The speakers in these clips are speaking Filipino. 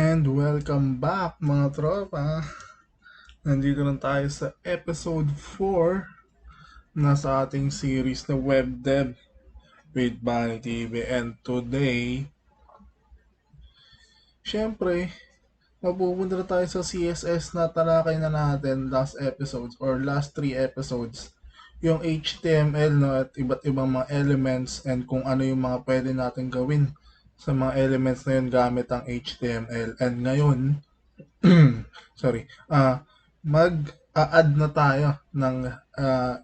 And welcome back mga tropa. Nandito na tayo sa episode 4 na sa ating series na Web Dev with Bunny TV. And today, syempre, mapupunta na tayo sa CSS na talakay na natin last episodes or last 3 episodes. Yung HTML, no, at iba't ibang mga elements and kung ano yung mga pwede natin gawin sa mga elements na yun gamit ang HTML. And ngayon, sorry, mag-add na tayo ng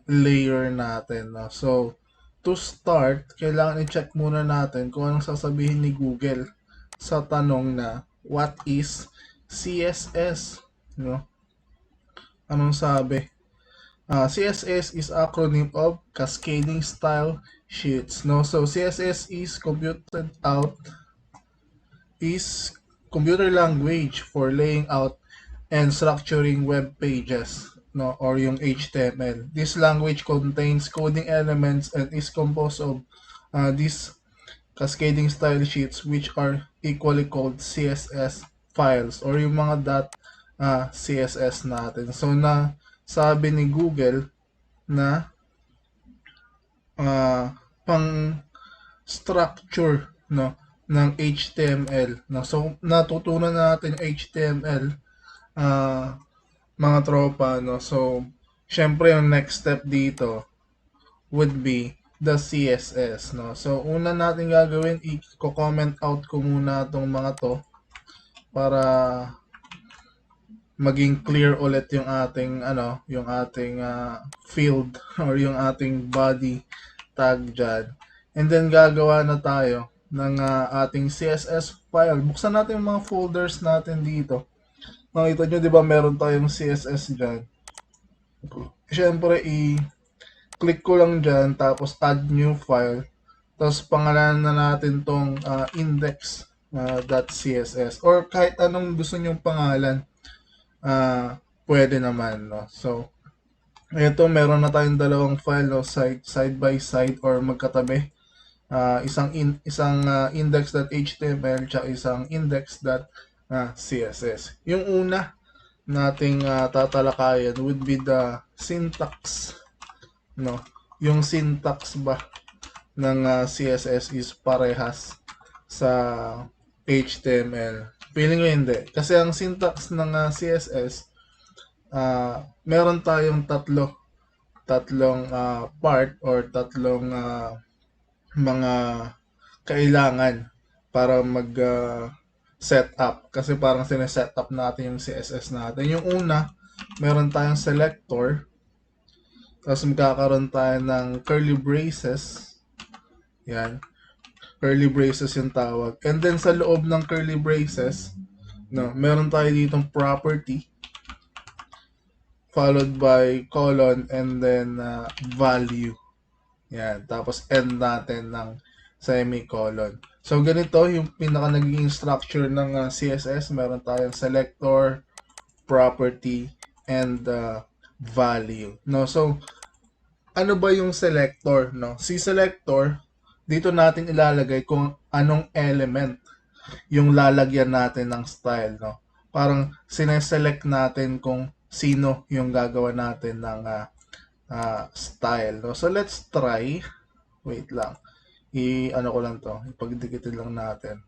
layer natin. No? So, to start, kailangan i-check muna natin kung anong sasabihin ni Google sa tanong na what is CSS? No? Anong sabi? CSS is acronym of Cascading Style Sheets. No? So, CSS is computer language for laying out and structuring web pages, no, or yung HTML. This language contains coding elements and is composed of these cascading style sheets which are equally called CSS files or yung mga .css natin. So na sabi ni Google na pang structure, no, ng HTML, no. So natutunan natin yung HTML, mga tropa, no. So syempre yung next step dito would be the CSS, no. So una natin gagawin, i-comment out ko muna tong mga to para maging clear ulit yung ating field or yung ating body tag dyan. And then gagawa na tayo ng ating CSS file. Buksan natin yung mga folders natin dito. Nakita nyo, di ba meron tayong CSS dyan. Siyempre, i-click ko lang dyan, tapos add new file. Tapos pangalanan na natin tong index.css or kahit anong gusto nyong pangalan, pwede naman, no. So ito, meron na tayong dalawang file, no, side by side or magkatabi. Isang index.html at isang index.css. Yung una nating tatalakayan would be the syntax, no. Yung syntax ba ng CSS is parehas sa HTML? Feeling ko hindi. Kasi ang syntax ng CSS, meron tayong tatlong part or tatlong mga kailangan para mag set up. Kasi parang sineset up natin yung CSS natin. Yung una, meron tayong selector. Tapos magkakaroon tayo ng curly braces. Yan. Curly braces yung tawag. And then sa loob ng curly braces, no, meron tayo ditong property followed by colon and then value. Yan. Tapos end natin ng semicolon. So ganito yung pinaka naging structure ng CSS. Meron tayong selector, property, and value. No, so ano ba yung selector, no? Si selector, dito natin ilalagay kung anong element yung lalagyan natin ng style, no? Parang sineselect natin kung sino yung gagawa natin ng style, no? So let's try. Wait lang. Ano ko lang to, ipagdikitin lang natin.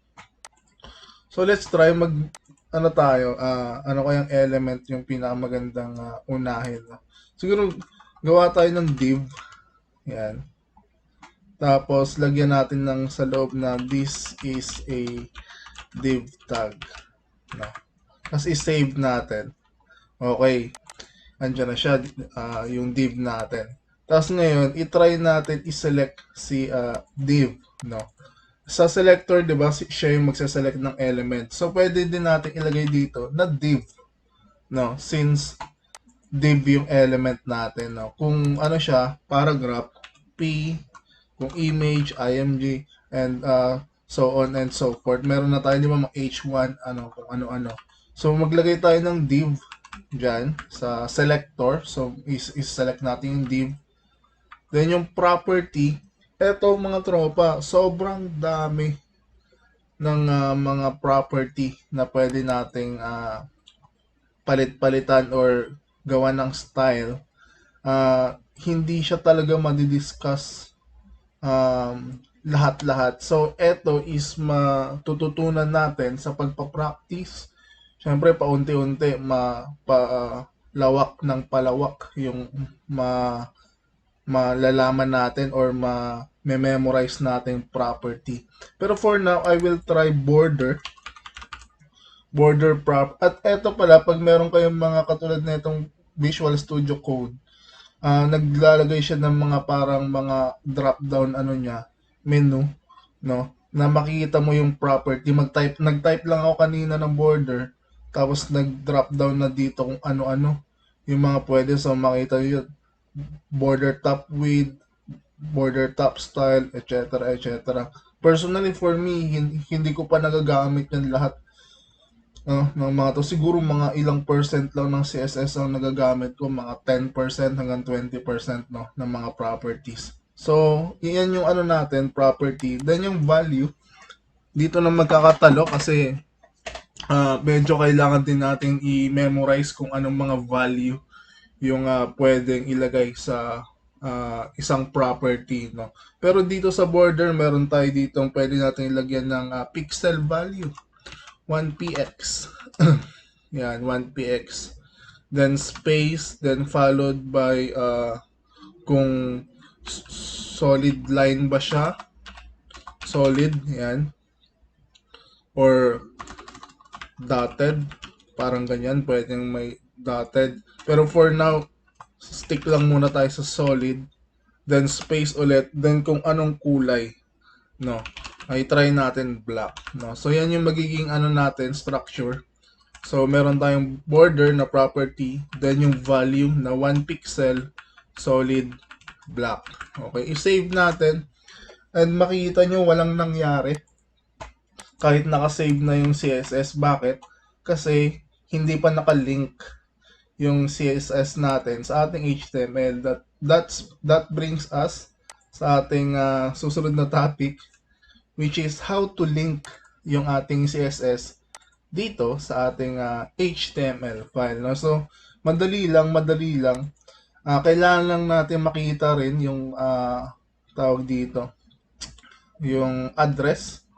So let's try ano tayo, ano kayang element yung pinakamagandang unahin, no? Siguro gawa tayo ng div. Yan. Tapos lagyan natin ng sa loob na this is a div tag, no? Tapos i-save natin. Okay. Andiyan na siya, yung div natin. Tapos ngayon, i-try natin i-select si div, no? Sa selector, 'di ba, siya yung magse-select ng element. So pwede din natin ilagay dito na div, no? Since div yung element natin, no? Kung ano siya, paragraph, p, kung image, img, and so on and so forth. Meron na tayo, di ba, mga h1, kung ano-ano. So maglagay tayo ng div dyan sa selector. So is-select natin yung div. Then yung property, eto mga tropa, sobrang dami ng mga property na pwede nating palit-palitan or gawa ng style, hindi siya talaga madidiscuss lahat-lahat. So, eto is matututunan natin sa pagpa-practice. Siyempre, paunti-unti, lawak ng palawak yung malalaman natin or memorize natin property. Pero for now, I will try border prop. At eto pala, pag meron kayong mga katulad na itong Visual Studio Code, naglalagay siya ng mga parang mga drop down menu, no, na makikita mo yung property. Nag-type lang ako kanina ng border, tapos nag-drop down na dito kung ano-ano yung mga pwede. So makita nyo yun, border top width, border top style, etc. etc. Personally for me, hindi ko pa nagagamit yan lahat ng mga to. Siguro mga ilang percent lang ng CSS ang nagagamit ko, mga 10% hanggang 20%, no, ng mga properties. So, iyan yung natin, property. Then yung value, dito na magkakatalo kasi medyo kailangan din natin i-memorize kung anong mga value yung pwedeng ilagay sa isang property, no. Pero dito sa border, meron tayo dito pwede natin ilagyan ng pixel value, 1px. Yan, 1px. Then space, then followed by kung solid line ba siya, solid, yan, or dotted, parang ganyan, pwedeng may dotted. Pero for now, stick lang muna tayo sa solid, then space ulit, then kung anong kulay, no, ay try natin black, no. So yan yung magiging natin, structure. So meron tayong border na property, then yung value na 1 pixel, solid, black. Okay, i-save natin, and makikita nyo walang nangyari kahit nakasave na yung CSS. Bakit? Kasi hindi pa nakalink yung CSS natin sa ating HTML. That brings us sa ating susunod na topic, which is how to link yung ating CSS dito sa ating HTML file, no? So madali lang. Kailangan lang natin makita rin yung tawag dito, yung address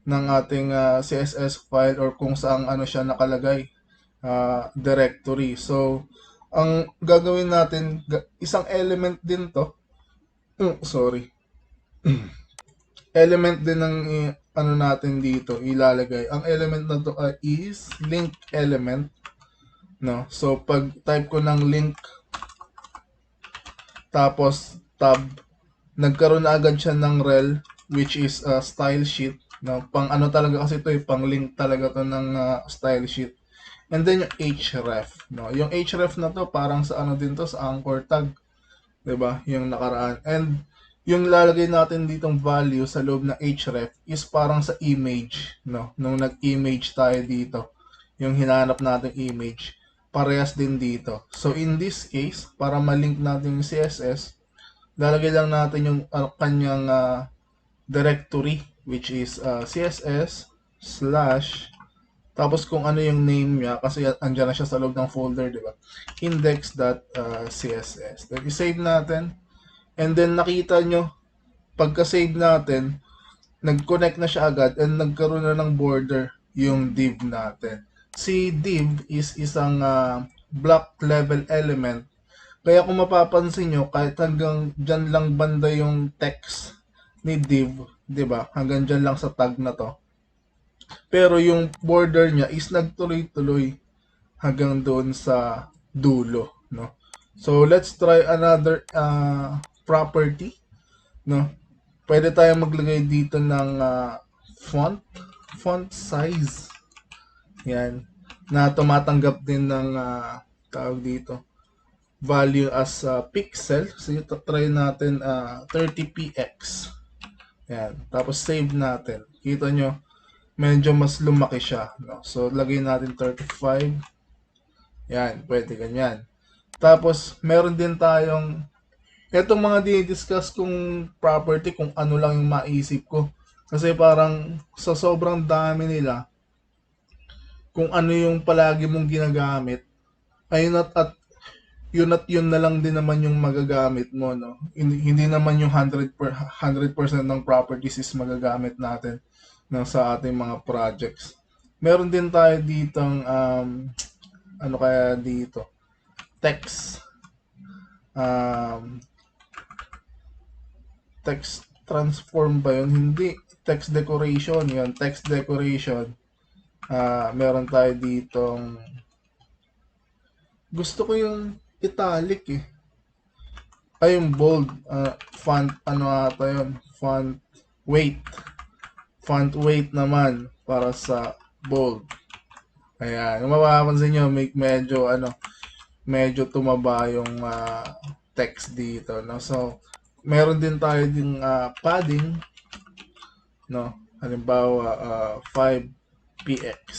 ng ating CSS file or kung saan siya nakalagay, directory. So ang gagawin natin, isang element din to, sorry, element din ng natin dito ilalagay. Ang element na to is link element, no. So pag type ko ng link tapos tab, nagkaroon na agad siya ng rel, which is style sheet, no. Pang talaga kasi ito, pang link talaga to ng style sheet. And then yung href, no. Yung href na to parang sa din to, sa anchor tag, 'di ba? Yung nakaraan. And yung lalagay natin ditong value sa loob ng href is parang sa image, no. Nung nag-image tayo dito, yung hinanap nating image, parehas din dito. So in this case, para ma-link natin yung CSS, lalagay lang natin yung kanyang directory, which is CSS slash, tapos kung ano yung name niya, kasi andyan na siya sa loob ng folder, di ba? Index.css. Then i-save natin. And then nakita nyo, pagka-save natin, nag-connect na siya agad and nagkaroon na ng border yung div natin. Si div is isang block level element. Kaya kung mapapansin nyo, kahit hanggang dyan lang banda yung text ni div, di ba? Hanggang dyan lang sa tag na to. Pero yung border niya is nagtuloy-tuloy hanggang doon sa dulo, no? So let's try another property, no? Pwede tayong maglagay dito ng font size. Yan, na tumatanggap din ng tawag dito, value as pixel. So ito try natin 30px. Yan, tapos save natin. Kita nyo, medyo mas lumaki siya, no? So lagay natin 35. Yan, pwede ganyan. Tapos meron din tayong etong mga di-discuss kong property, kung ano lang yung maisip ko. Kasi parang sa sobrang dami nila, kung ano yung palagi mong ginagamit, ayun at yun na lang din naman yung magagamit mo, no? Hindi naman yung 100% ng properties is magagamit natin no, sa ating mga projects. Meron din tayo ditong ano kaya dito? Text. Um, text transform ba yun? Hindi. Text decoration. Yun. Text decoration. Meron tayo ditong gusto ko yung italic eh. Ay, yung bold. Font, ano ata yun? Font weight. Font weight naman para sa bold. Ayan. Kung mapapansin nyo, medyo, medyo tumaba yung text dito. No? So, meron din tayo din padding. No? Halimbawa, 5px.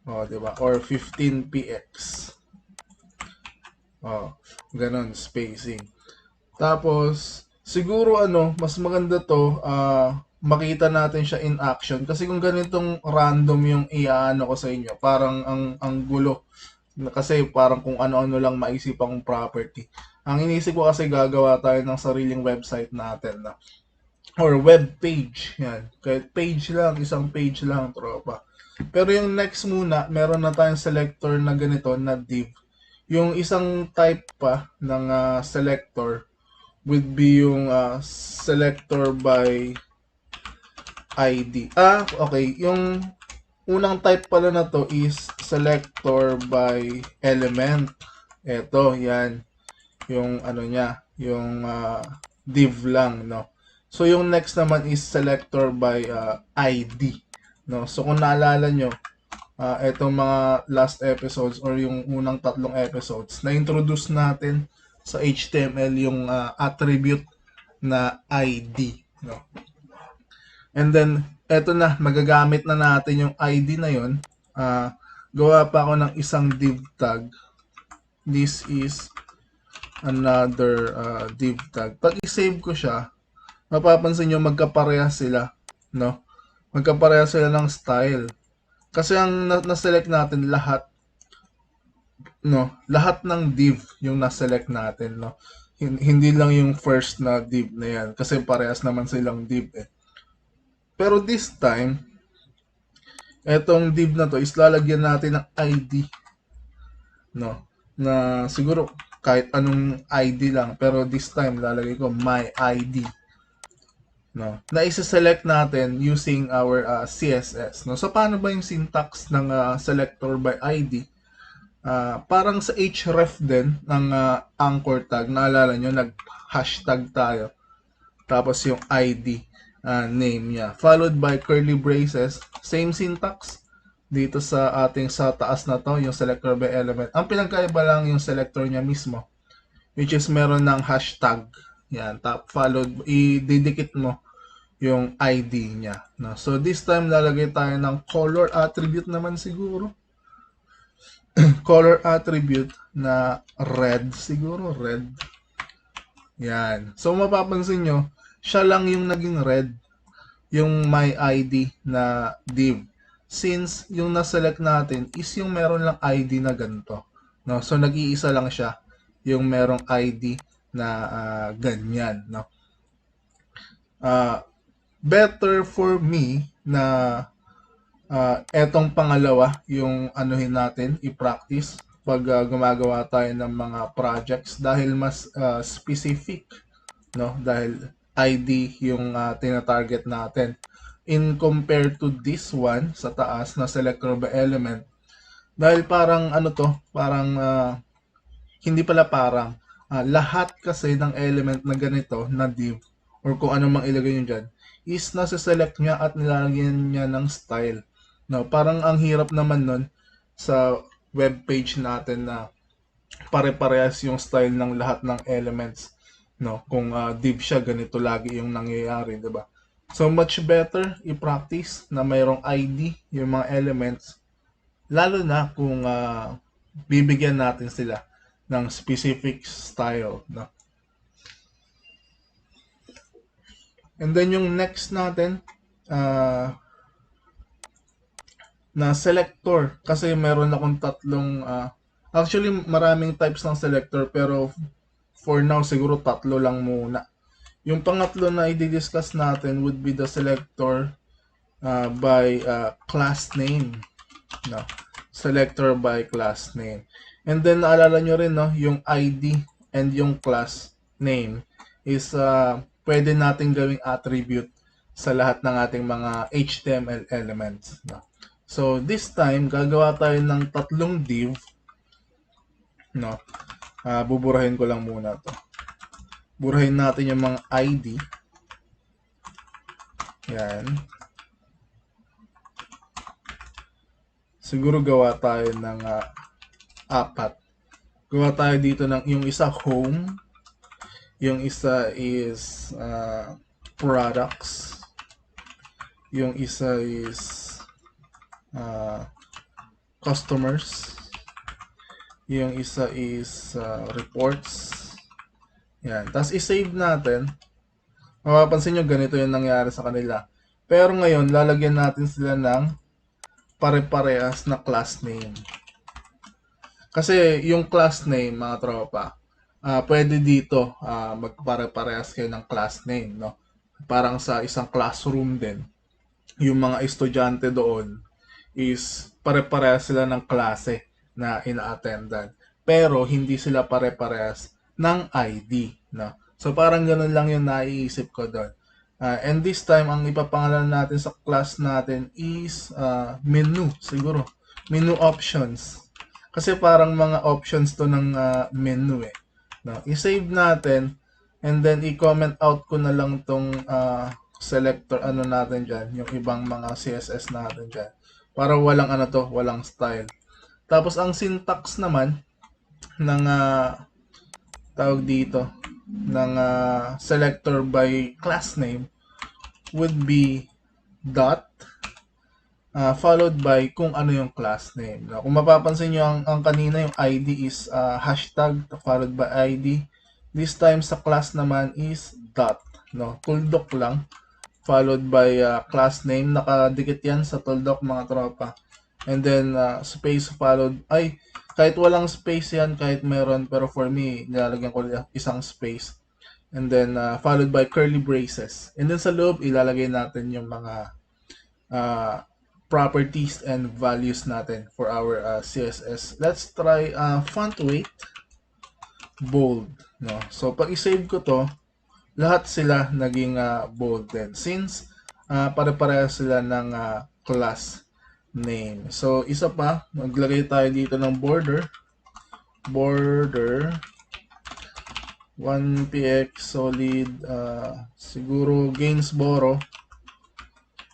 O, diba? Or 15px. O, ganun, spacing. Tapos, siguro mas maganda to, makita natin siya in action. Kasi kung ganitong random yung iaano ko sa inyo, parang ang gulo. Kasi parang kung ano-ano lang maisip akong property. Ang inisip ko kasi gagawa tayo ng sariling website natin na or web page. Yan. Kahit page lang, isang page lang, tropa. Pero yung next muna, meron na tayong selector na ganito na div. Yung isang type pa ng selector would be yung selector by ID. Okay. Yung unang type pala na to is selector by element. Eto, yan. Yung ano niya, yung div lang, no? So, yung next naman is selector by ID. No? So, kung naalala nyo, etong mga last episodes or yung unang tatlong episodes, na-introduce natin sa HTML yung attribute na ID. No? And then, eto na, magagamit na natin yung ID na yun. Gawa pa ako ng isang div tag. This is another div tag. Pag i-save ko siya, mapapansin nyo magkaparehas sila. No? Magkaparehas sila ng style. Kasi ang na-select natin lahat, no, lahat ng div yung na-select natin, no. Hindi lang yung first na div na yan kasi parehas naman silang div eh. Pero this time, etong div na to is lalagyan natin ng ID, no, na siguro kahit anong ID lang, pero this time lalagay ko my ID, no, na isa-select natin using our CSS, no. So paano ba yung syntax ng selector by ID? Parang sa href din ng anchor tag, naalala nyo, nag-hashtag tayo. Tapos yung ID name niya. Followed by curly braces. Same syntax dito sa ating sa taas na to, yung selector by element. Ang pinagkaiba lang yung selector niya mismo, which is meron ng hashtag. Yan. Followed, ididikit mo yung ID niya. No? So this time lalagay tayo ng color attribute naman siguro. Color attribute na red, siguro red. Yan. So mapapansin nyo, siya lang yung naging red, yung my ID na div. Since yung na-select natin is yung meron lang ID na ganito. No? So nag-iisa lang siya yung merong ID na ganyan. No? Better for me na etong pangalawa yung anuhin natin, i-practice pag gumagawa tayo ng mga projects dahil mas specific, no? Dahil ID yung tina-target natin. In compared to this one sa taas na selector by element, dahil parang ano to, parang hindi pala parang lahat kasi ng element na ganito na div or kung ano mang ilagay nyo dyan is nasa-select niya at nilalagyan niya ng style. No, parang ang hirap naman nun sa web page natin na pare-parehas yung style ng lahat ng elements. No, kung div siya, ganito lagi yung nangyayari, 'di ba? So much better i-practice na mayroong ID yung mga elements, lalo na kung bibigyan natin sila ng specific style, no? And then yung next natin, na selector. Kasi meron akong tatlong, actually maraming types ng selector, pero for now siguro tatlo lang muna. Yung pangatlo na i-discuss natin would be the selector by class name. No? Selector by class name. And then naalala nyo rin, no, yung ID and yung class name is pwede natin gawing attribute sa lahat ng ating mga HTML elements. No? So this time, gagawa tayo ng tatlong div. No? Buburahin ko lang muna to. Burahin natin yung mga ID. Yan. Siguro gawa tayo ng apat. Gawa tayo dito ng yung isa home, yung isa is products, yung isa is customers, yung isa is reports. Yan. Tapos i-save natin. Mapapansin nyo ganito yung nangyari sa kanila. Pero ngayon, lalagyan natin sila ng pare-parehas na class name. Kasi yung class name, mga tropa, pwede dito magpare-parehas kayo ng class name, no? Parang sa isang classroom din. Yung mga estudyante doon is pare-parehas sila ng klase na ina-attendan. Pero hindi sila pare-parehas ng ID, no? So parang ganun lang yung naiisip ko doon. And this time, ang ipapangalan natin sa class natin is menu, siguro. Menu options. Kasi parang mga options to ng menu eh. No? I-save natin and then i-comment out ko na lang tong selector ano natin dyan, yung ibang mga CSS natin dyan. Para walang ano to, walang style. Tapos ang syntax naman ng tawag dito, ng selector by class name would be dot followed by kung ano yung class name. Now, kung mapapansin nyo, ang kanina yung ID is hashtag followed by ID. This time sa class naman is dot. No? Tuldok lang followed by class name. Nakadikit yan sa tuldok mga tropa. And then space followed, ay kahit walang space yan, kahit meron, pero for me, nilalagyan ko isang space. And then followed by curly braces. And then sa loob, ilalagay natin yung mga properties and values natin for our CSS. Let's try font weight bold, no? So pag i-save ko to, lahat sila naging bold din since pare-parehas sila ng class name. So isa pa, maglagay tayo dito ng border 1px solid siguro Gainsboro.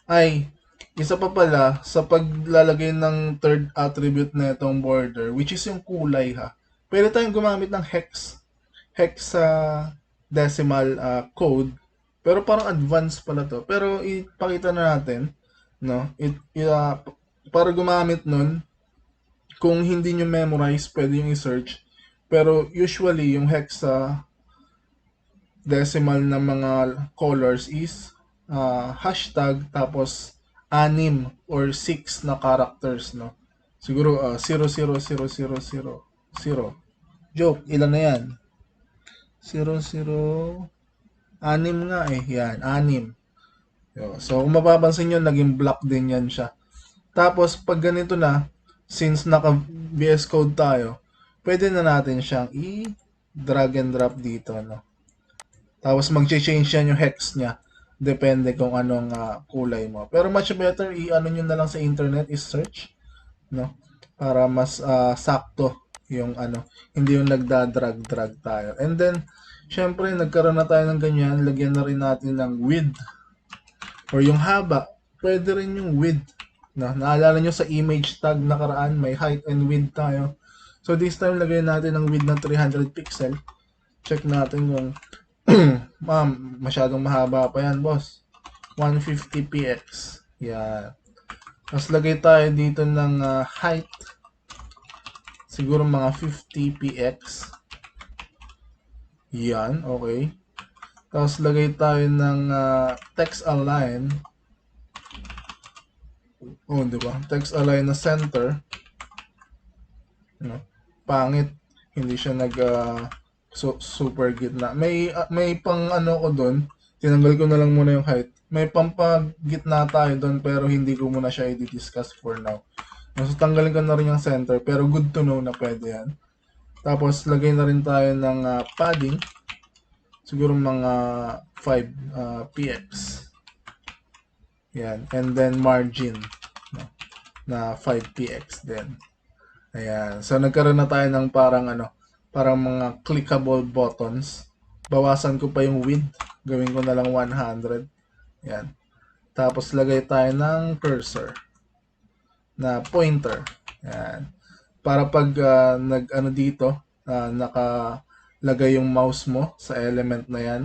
Ay, isa pa pala, sa paglalagay ng third attribute na itong border, which is yung kulay ha, pwede tayong gumamit ng hexadecimal code, pero parang advanced pala to. Pero ipakita na natin, no? Para gumamit nun, kung hindi nyo memorize, pwede yung i-search. Pero usually, yung hexadecimal na mga colors is hashtag tapos 6 or 6 na characters, no? Siguro 00000. Joke, ilan na yan? 00 6 nga eh, yan, 6. So kung mapapansin nyo, naging black din yan siya. Tapos pag ganito na, since naka VS Code tayo, pwede na natin siyang i-drag and drop dito, no? Tapos mag-change yan yung hex niya. Depende kung anong kulay mo. Pero much better, i-ano nyo na lang sa internet, is-search, no? Para mas sakto yung ano, hindi yung nagda-drag-drag tayo. And then, syempre, nagkaroon na tayo ng ganyan, lagyan na rin natin ng width. Or yung haba, pwede rin yung width. No? Naalala nyo sa image tag nakaraan, may height and width tayo. So this time, lagyan natin ng width ng 300 pixel. Check natin yung ma'am, masyadong mahaba pa yan, boss. 150px. Yan. Tapos lagay tayo dito ng height. Siguro mga 50px. Yan, okay. Tapos lagay tayo ng text align. Oh, di ba? Text align na center. No? Pangit. Hindi siya super gitna. May pang ano ko doon. Tinanggal ko na lang muna yung height. May pampagitna tayo doon pero hindi ko muna siya i-discuss for now. So, tanggalin ko na rin yung center pero good to know na pwede yan. Tapos, lagay na rin tayo ng padding. Siguro mga 5 px. Yan. And then margin no, na 5 px din. Ayan. So, nagkaroon na tayo ng parang mga clickable buttons. Bawasan ko pa yung width. Gawin ko na lang 100. Ayan. Tapos, lagay tayo ng cursor na pointer. Ayan. Para pag dito, nakalagay yung mouse mo sa element na yan,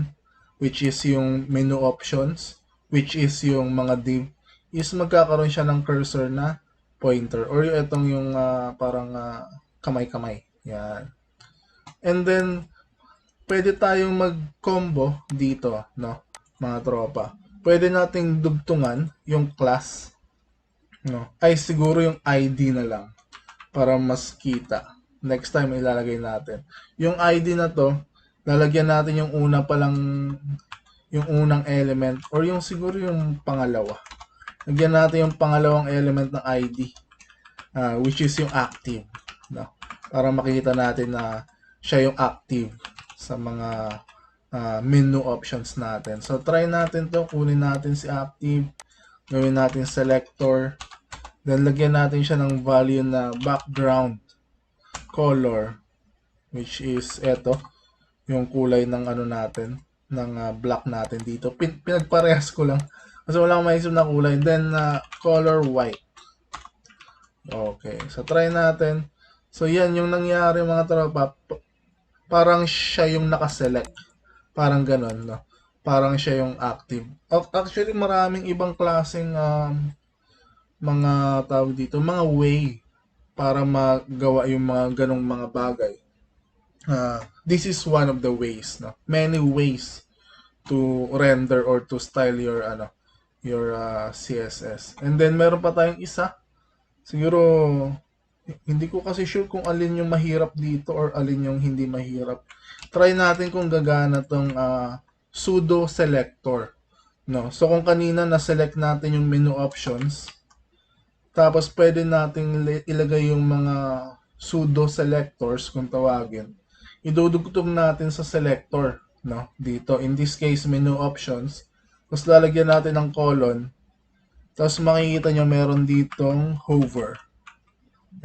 which is yung menu options, which is yung mga div, is magkakaroon siya ng cursor na pointer or itong yung parang kamay-kamay. Yan. And then, pwede tayong mag-combo dito, no, mga tropa. Pwede nating dugtungan yung class, no, ay siguro yung ID na lang para mas kita. Next time ilalagay natin. Yung ID na to, lalagyan natin yung yung unang element or yung siguro yung pangalawa. Lagyan natin yung pangalawang element ng ID, which is yung active, no? Para makita natin na siya yung active sa mga menu options natin. So try natin to, kunin natin si active, gawin natin selector, then lagyan natin siya ng value na background color, which is eto, yung kulay ng natin, ng black natin dito. Pinagparehas ko lang kasi wala akong maisip na kulay. Then color white. Okay, so try natin. So yan yung nangyari mga tropa. Parang siya yung nakaselect. Parang ganon, no? Parang siya yung active. Actually, maraming ibang klaseng mga tawag dito, mga way para magawa yung mga ganong mga bagay. This is one of the ways, no? Many ways to render or to style your CSS. And then meron pa tayong isa. Siguro hindi ko kasi sure kung alin yung mahirap dito or alin yung hindi mahirap. Try natin kung gagana tong pseudo selector, no? So kung kanina na-select natin yung menu options, tapos pwede nating ilagay yung mga pseudo selectors kung tawagin. Idudugtong natin sa selector, no? Dito, in this case, menu options. Tapos lalagyan natin ng colon. Tapos makikita nyo meron ditong hover.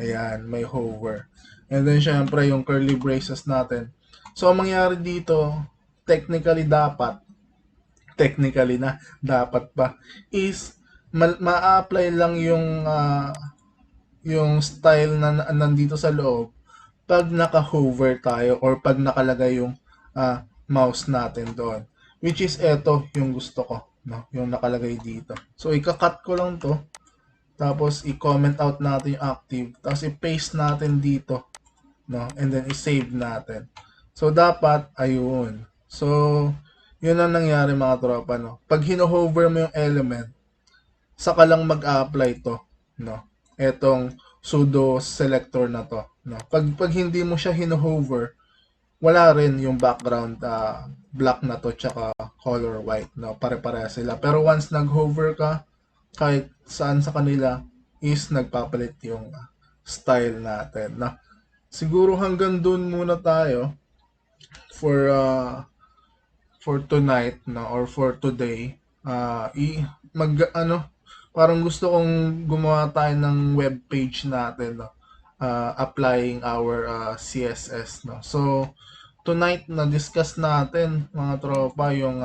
Ayan, may hover. And then syempre yung curly braces natin. So ang mangyari dito, technically dapat pa, is ma-apply lang yung style na nandito sa loob pag naka-hover tayo or pag nakalagay yung mouse natin doon. Which is eto yung gusto ko, no? Yung nakalagay dito. So ika-cut ko lang to. Tapos i-comment out natin yung active. Tapos i-paste natin dito, no? And then i-save natin. So dapat ayun. So yun ang nangyari mga tropa, no? Pag hino-hover mo yung element, saka lang mag-apply to, no? Etong pseudo selector na to, no? Pag hindi mo siya hino-hover, wala rin yung background black na to tsaka color white, no? Pare-pareha sila. Pero once nag-hover ka, kahit saan sa kanila is nagpapalit yung style natin, no? Siguro hanggang dun muna tayo for tonight, no, or for today. Parang gusto kong gumawa tayo ng web page natin, no, applying our CSS, no. So tonight na discuss natin mga tropa yung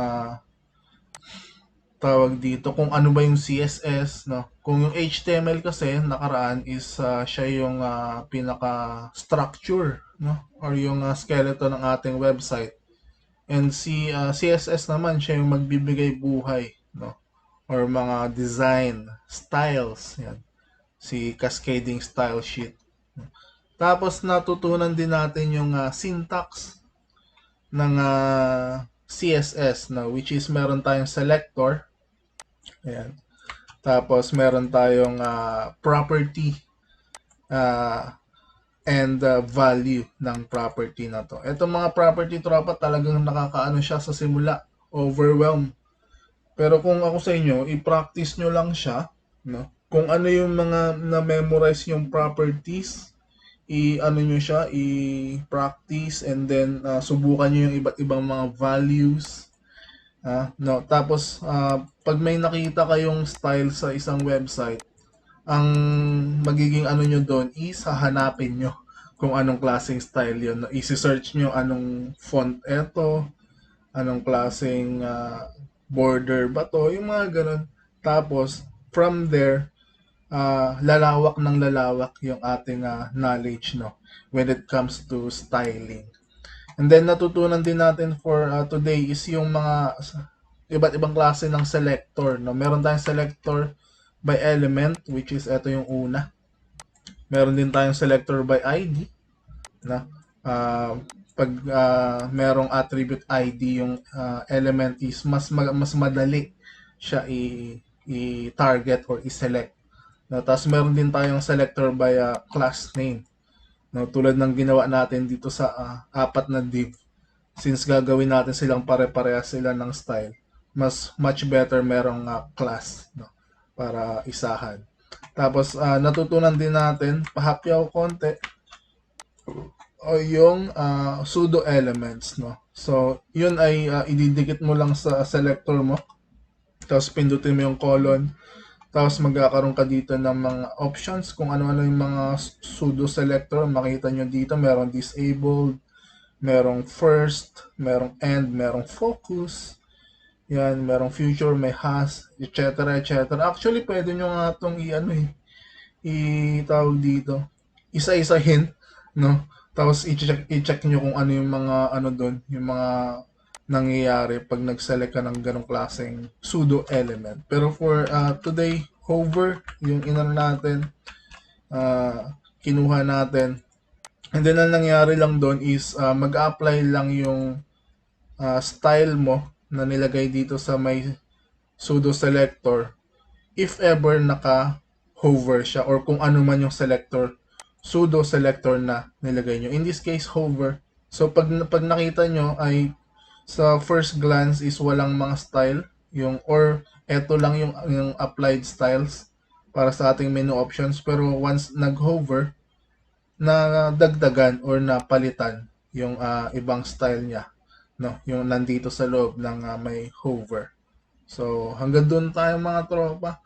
tawag dito kung ano ba yung CSS, no. Kung yung HTML kasi nakaraan is siya yung pinaka structure, no, or yung skeleton ng ating website. And si CSS naman siya yung magbibigay buhay, no, or mga design styles, yan. Si cascading style sheet. Tapos natutunan din natin yung syntax ng CSS, no, which is meron tayong selector. Ayan. Tapos meron tayong property and value ng property na to. Itong mga property, tropa, talagang nakakaano siya sa simula, overwhelm. Pero kung ako sa inyo, i-practice nyo lang siya, no? Kung ano yung mga na-memorize yung properties, i-ano nyo siya, i-practice, and then subukan nyo yung iba't ibang mga values. No? Tapos, pag may nakita kayong style sa isang website, ang magiging ano nyo doon is hahanapin nyo kung anong klaseng style yun. Isi-search nyo anong font eto, anong klaseng border ba to, yung mga ganun. Tapos, from there, lalawak ng lalawak yung ating knowledge, no, when it comes to styling. And then, natutunan din natin for today is yung mga iba't ibang klase ng selector, no. Meron tayong selector by element, which is ito yung una. Meron din tayong selector by ID, na pag merong attribute ID yung element is mas madali siya i-target or i-select. No, tapos meron din tayong selector by class name. No, tulad ng ginawa natin dito sa apat na div. Since gagawin natin silang pare-parehas sila ng style, mas much better merong class, no, para isahan. Tapos natutunan din natin, pahapyaw konti, o yung pseudo elements, no. So, yun ay ididikit mo lang sa selector mo. Tapos pindutin mo yung colon. Tapos magkakaroon ka dito ng mga options kung ano-ano yung mga pseudo selector. Makita nyo dito, merong disabled, merong first, merong end, merong focus. Yan, merong future, may has, etc. etc. Actually, pwede nyo nga itong itawag dito, isa-isahin, no? Tapos i-check nyo kung ano yung mga ano doon, yung mga nangyayari pag nag-select ka ng ganong klaseng pseudo element. Pero for today, hover yung inano natin, kinuha natin. And then ang nangyari lang doon is mag-apply lang yung style mo na nilagay dito sa may pseudo selector if ever naka-hover siya or kung ano man yung selector, pseudo selector na nilagay nyo. In this case, hover. So pag nakita nyo ay sa first glance is walang mga style, yung or eto lang yung applied styles para sa ating menu options, pero once nag-hover, na dagdagan or napalitan yung ibang style niya, no, yung nandito sa loob ng may hover. So hanggang doon tayo mga tropa.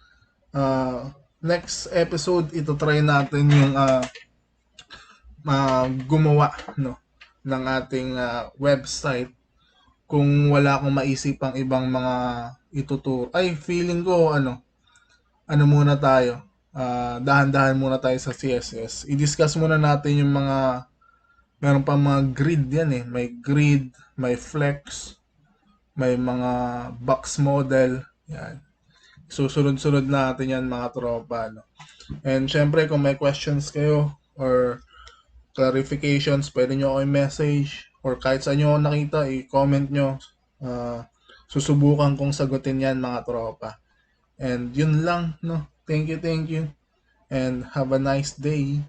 Next episode, ito try natin yung gumawa, no, ng ating website kung wala akong maisip ang ibang mga ituturo. Ay, feeling ko ano muna tayo, dahan-dahan muna tayo sa CSS. I-discuss muna natin yung mga meron pa mga grid yan eh. May grid, may flex, may mga box model, yan. Susunod-sunod natin yan mga tropa, no? And syempre kung may questions kayo or clarifications, pwede nyo ako i-message or kahit saan nyo ako nakita, i-comment nyo. Susubukan kong sagutin yan mga tropa. And yun lang, no? Thank you, and have a nice day.